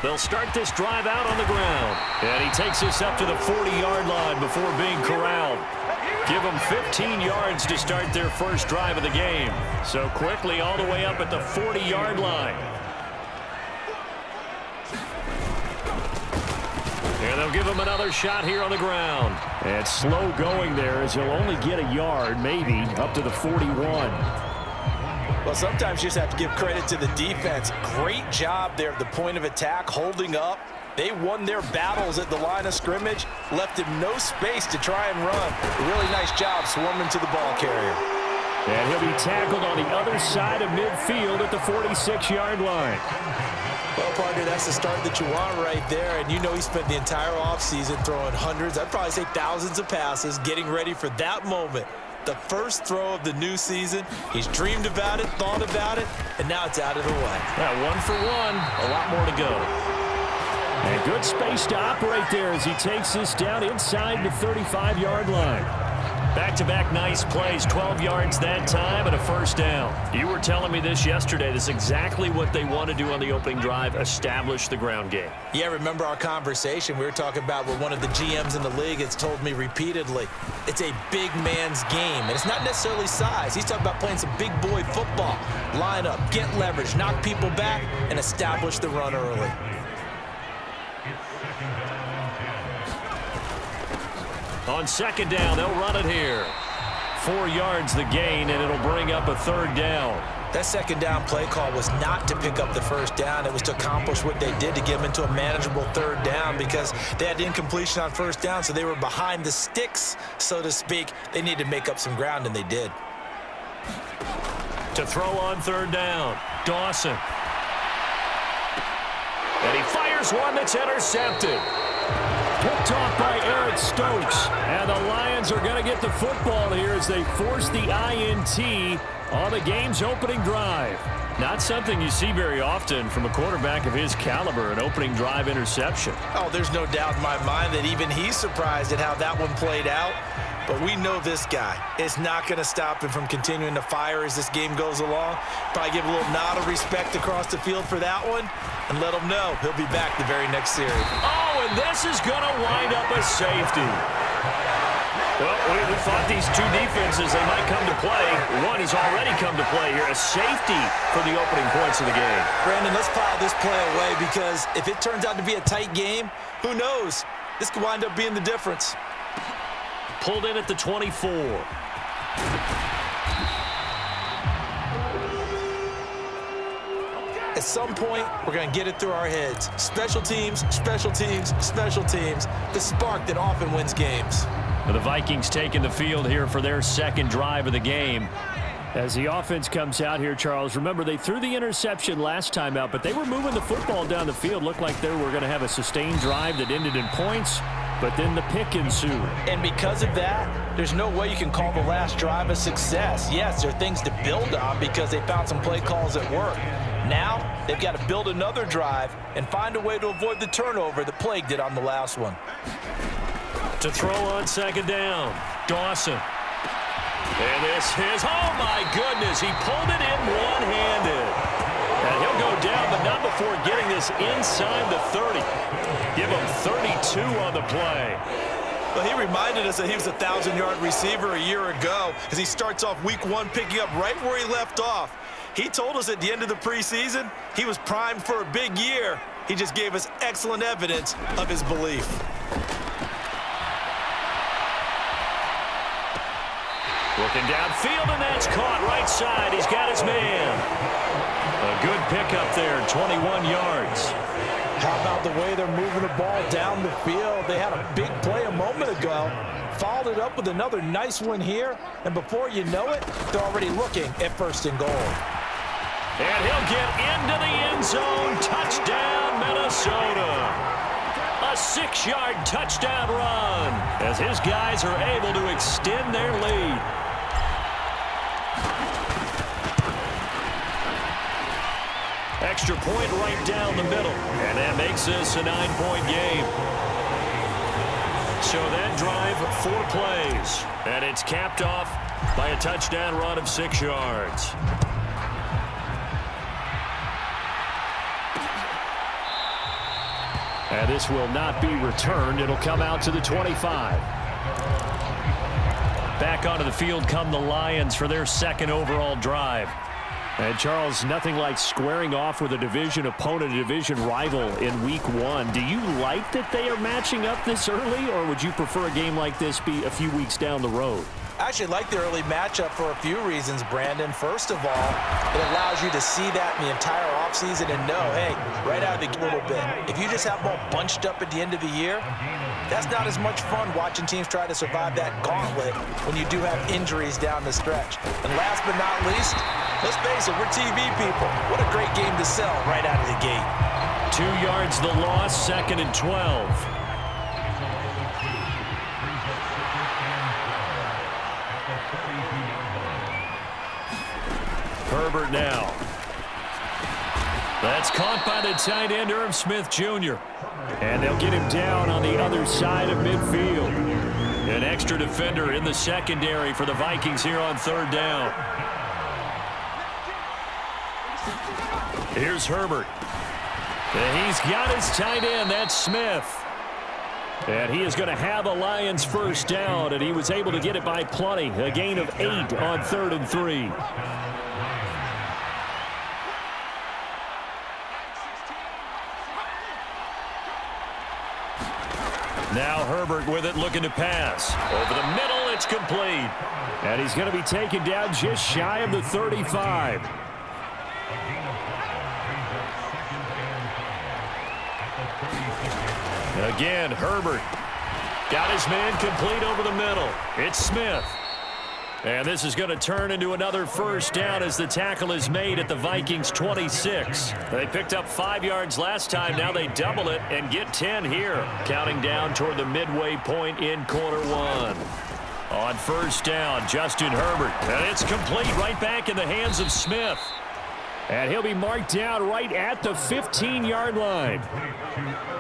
They'll start this drive out on the ground. And he takes this up to the 40-yard line before being corralled. Give them 15 yards to start their first drive of the game. So quickly all the way up at the 40-yard line. And they'll give him another shot here on the ground. And slow going there as he'll only get a yard, maybe, up to the 41. Well, sometimes you just have to give credit to the defense. Great job there at the point of attack, holding up. They won their battles at the line of scrimmage, left him no space to try and run. A really nice job swarming to the ball carrier. And he'll be tackled on the other side of midfield at the 46-yard line. Well, partner, that's the start that you want right there. And you know he spent the entire offseason throwing hundreds, I'd probably say thousands of passes, getting ready for that moment. The first throw of the new season. He's dreamed about it, thought about it, and now it's out of the way. Yeah, 1 for 1, a lot more to go. And good space to operate there as he takes this down inside the 35-yard line. Back-to-back nice plays, 12 yards that time and a first down. You were telling me this yesterday. This is exactly what they want to do on the opening drive, establish the ground game. Yeah, remember our conversation we were talking about what one of the GMs in the league has told me repeatedly. It's a big man's game, and it's not necessarily size. He's talking about playing some big boy football. Line up, get leverage, knock people back, and establish the run early. On second down, they'll run it here. 4 yards the gain, and it'll bring up a third down. That second down play call was not to pick up the first down. It was to accomplish what they did to get them into a manageable third down because they had incompletion on first down, so they were behind the sticks, so to speak. They needed to make up some ground, and they did. To throw on third down, Dawson. And he fires one that's intercepted. Picked off by Eric Stokes. And the Lions are going to get the football here as they force the INT on the game's opening drive. Not something you see very often from a quarterback of his caliber, an opening drive interception. Oh, there's no doubt in my mind that even he's surprised at how that one played out. But we know this guy is not going to stop him from continuing to fire as this game goes along. Probably give a little nod of respect across the field for that one and let him know he'll be back the very next series. Oh, and this is going to wind up a safety. Well, we thought these two defenses, they might come to play. One has already come to play here, a safety for the opening points of the game. Brandon, let's file this play away because if it turns out to be a tight game, who knows? This could wind up being the difference. Pulled in at the 24. At some point, we're going to get it through our heads. Special teams, special teams, special teams. The spark that often wins games. The Vikings taking the field here for their second drive of the game. As the offense comes out here, Charles, remember they threw the interception last time out, but they were moving the football down the field. Looked like they were going to have a sustained drive that ended in points, but then the pick ensued. And because of that, there's no way you can call the last drive a success. Yes, there are things to build on because they found some play calls that work. Now, they've got to build another drive and find a way to avoid the turnover that plagued it on the last one. To throw on second down, Dawson. And this is, oh my goodness, he pulled it in one-handed. And he'll go down, but not before getting this inside the 30. Give him 32 on the play. Well, he reminded us that he was a 1,000-yard receiver a year ago as he starts off week one picking up right where he left off. He told us at the end of the preseason he was primed for a big year. He just gave us excellent evidence of his belief. Looking downfield, and that's caught right side. He's got his man. A good pickup there, 21 yards. How about the way they're moving the ball down the field? They had a big play a moment ago. Followed it up with another nice one here. And before you know it, they're already looking at first and goal. And he'll get into the end zone. Touchdown, Minnesota. A 6-yard touchdown run as his guys are able to extend their lead. Extra point right down the middle. And that makes this a 9-point game. So that drive, 4 plays. And it's capped off by a touchdown run of 6 yards. And this will not be returned. It'll come out to the 25. Back onto the field come the Lions for their second overall drive. And, Charles, nothing like squaring off with a division opponent, a division rival in week one. Do you like that they are matching up this early, or would you prefer a game like this be a few weeks down the road? I actually like the early matchup for a few reasons, Brandon. First of all, it allows you to see that in the entire offseason and know, hey, right out of the gate a little bit. If you just have them all bunched up at the end of the year, that's not as much fun watching teams try to survive that gauntlet when you do have injuries down the stretch. And last but not least, let's face it, we're TV people. What a great game to sell right out of the gate. 2 yards the loss, 2nd and 12. Herbert now. That's caught by the tight end, Irv Smith Jr. And they'll get him down on the other side of midfield. An extra defender in the secondary for the Vikings here on 3rd down. Here's Herbert. And he's got his tight end. That's Smith. And he is going to have a Lions first down, and he was able to get it by plenty. A gain of 8 on 3rd and 3. Now Herbert with it, looking to pass. Over the middle, it's complete. And he's going to be taken down just shy of the 35. Again, Herbert got his man complete over the middle. It's Smith. And this is going to turn into another first down as the tackle is made at the Vikings 26. They picked up 5 yards last time. Now they double it and get 10 here. Counting down toward the midway point in quarter one. On first down, Justin Herbert. And it's complete right back in the hands of Smith. And he'll be marked down right at the 15-yard line.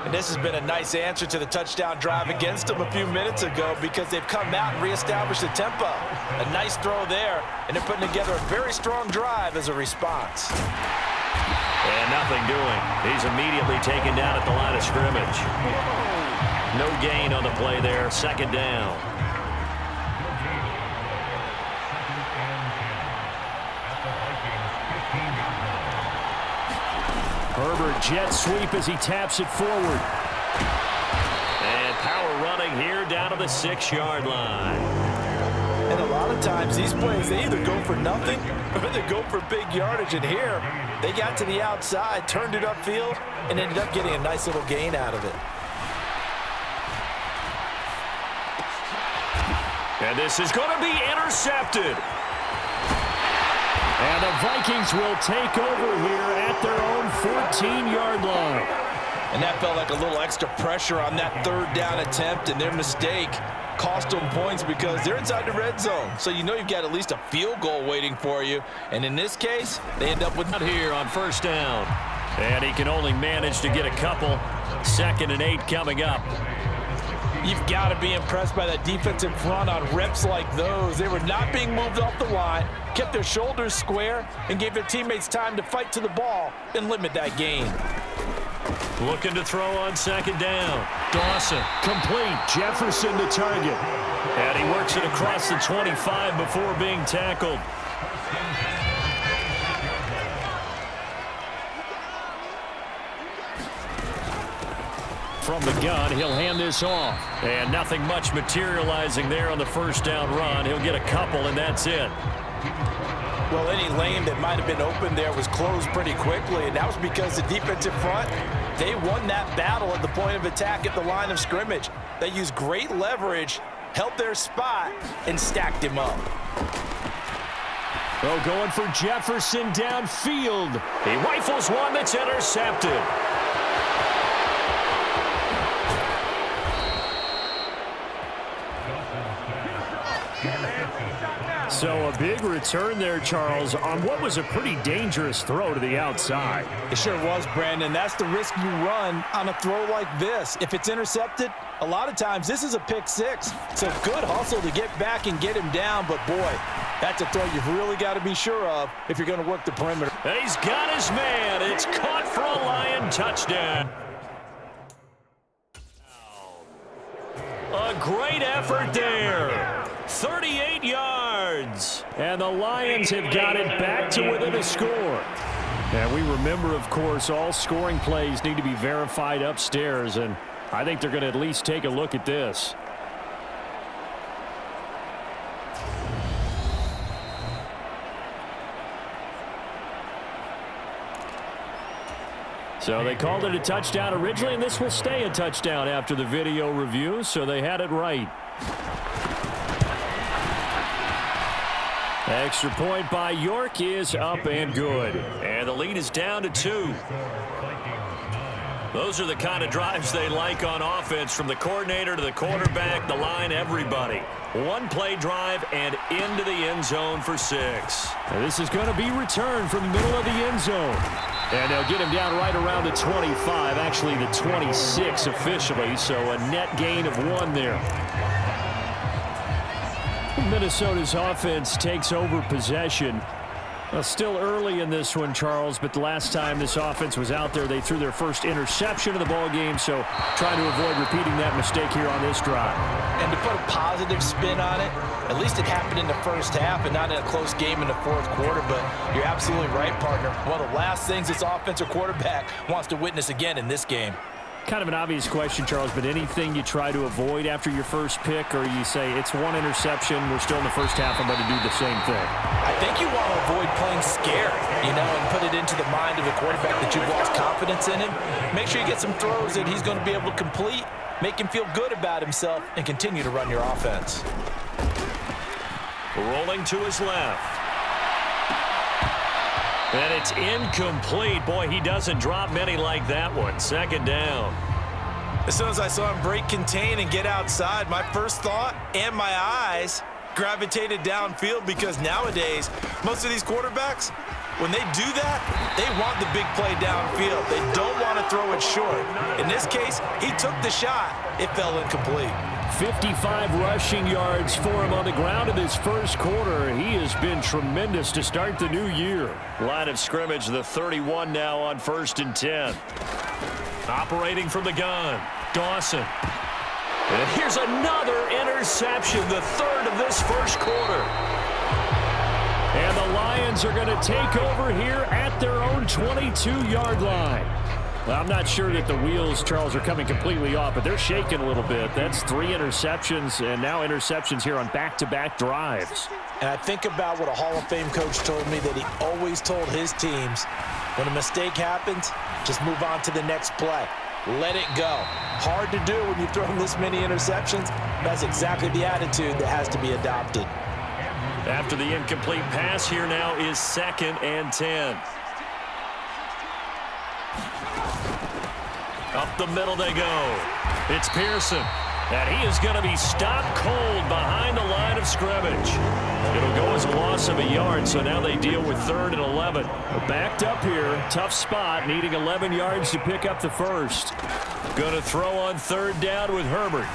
And this has been a nice answer to the touchdown drive against them a few minutes ago because they've come out and reestablished the tempo. A nice throw there, and they're putting together a very strong drive as a response. And nothing doing. He's immediately taken down at the line of scrimmage. No gain on the play there. 2nd down. Herbert jet sweep as he taps it forward. And power running here down to the 6-yard line. And a lot of times these plays, they either go for nothing or they go for big yardage. And here, they got to the outside, turned it upfield, and ended up getting a nice little gain out of it. And this is going to be intercepted. And the Vikings will take over here at their own 14-yard line. And that felt like a little extra pressure on that 3rd down attempt, and their mistake cost them points because they're inside the red zone. So you know you've got at least a field goal waiting for you. And in this case, they end up with out here on first down. And he can only manage to get a couple. 2nd and 8 coming up. You've got to be impressed by that defensive front on reps like those. They were not being moved off the line, kept their shoulders square, and gave their teammates time to fight to the ball and limit that gain. Looking to throw on 2nd down. Dawson, complete. Jefferson the target. And he works it across the 25 before being tackled. From the gun, he'll hand this off. And nothing much materializing there on the first down run. He'll get a couple, and that's it. Well, any lane that might have been open there was closed pretty quickly, and that was because the defensive front, they won that battle at the point of attack at the line of scrimmage. They used great leverage, held their spot, and stacked him up. Oh, going for Jefferson downfield. He rifles one that's intercepted. So a big return there, Charles, on what was a pretty dangerous throw to the outside. It sure was, Brandon. That's the risk you run on a throw like this. If it's intercepted, a lot of times this is a pick six. So good hustle to get back and get him down. But, boy, that's a throw you've really got to be sure of if you're going to work the perimeter. And he's got his man. It's caught for a Lion touchdown. A great effort there. 38 yards. And the Lions have got it back to within a score. And we remember, of course, all scoring plays need to be verified upstairs, and I think they're going to at least take a look at this. So they called it a touchdown originally, and this will stay a touchdown after the video review, so they had it right. Extra point by York is up and good. And the lead is down to 2. Those are the kind of drives they like on offense, from the coordinator to the quarterback, the line, everybody. One-play drive and into the end zone for 6. And this is going to be returned from the middle of the end zone. And they'll get him down right around the 25, actually the 26 officially, so a net gain of 1 there. Minnesota's offense takes over possession. Well, still early in this one, Charles, but the last time this offense was out there, they threw their first interception of the ball game, so trying to avoid repeating that mistake here on this drive. And to put a positive spin on it, at least it happened in the first half and not in a close game in the fourth quarter, but you're absolutely right, partner. One of the last things this offensive quarterback wants to witness again in this game. Kind of an obvious question, Charles, but anything you try to avoid after your first pick, or you say it's one interception, we're still in the first half, I'm going to do the same thing? I think you want to avoid playing scary, and put it into the mind of the quarterback that you've lost confidence in him. Make sure you get some throws that he's going to be able to complete, make him feel good about himself, and continue to run your offense. Rolling to his left. And it's incomplete. Boy, he doesn't drop many like that one. Second down. As soon as I saw him break contain and get outside, my first thought and my eyes gravitated downfield, because nowadays, most of these quarterbacks, when they do that, they want the big play downfield. They don't want to throw it short. In this case, he took the shot. It fell incomplete. 55 rushing yards for him on the ground in this first quarter. He has been tremendous to start the new year. Line of scrimmage, the 31 now on 1st and 10. Operating from the gun, Dawson. And here's another interception, the third of this first quarter. And the Lions are going to take over here at their own 22-yard line. Well, I'm not sure that the wheels, Charles, are coming completely off, but they're shaking a little bit. That's 3 interceptions, and now interceptions here on back-to-back drives. And I think about what a Hall of Fame coach told me, that he always told his teams, when a mistake happens, just move on to the next play. Let it go. Hard to do when you've thrown this many interceptions. That's exactly the attitude that has to be adopted. After the incomplete pass, here now is 2nd and 10. Up the middle they go. It's Pearson. And he is going to be stopped cold behind the line of scrimmage. It'll go as a loss of a yard, so now they deal with 3rd and 11. Backed up here, tough spot, needing 11 yards to pick up the first. Going to throw on 3rd down with Herbert.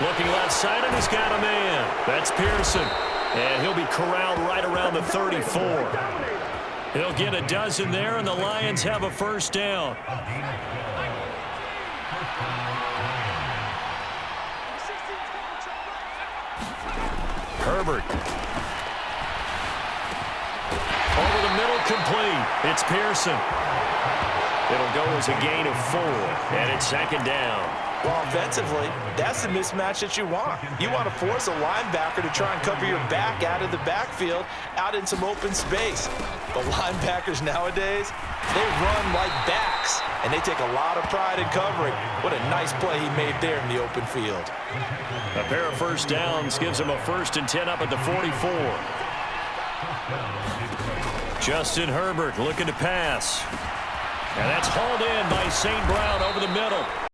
Looking left side, and he's got a man. That's Pearson. And he'll be corralled right around the 34. He'll get a dozen there, and the Lions have a first down. Herbert. Over the middle, complete. It's Pearson. It'll go as a gain of 4, and it's 2nd down. Well, offensively, that's the mismatch that you want. You want to force a linebacker to try and cover your back out of the backfield, out in some open space. The linebackers nowadays, they run like backs, and they take a lot of pride in covering. What a nice play he made there in the open field. A pair of first downs gives him a 1st and 10 up at the 44. Justin Herbert looking to pass. And that's hauled in by St. Brown over the middle.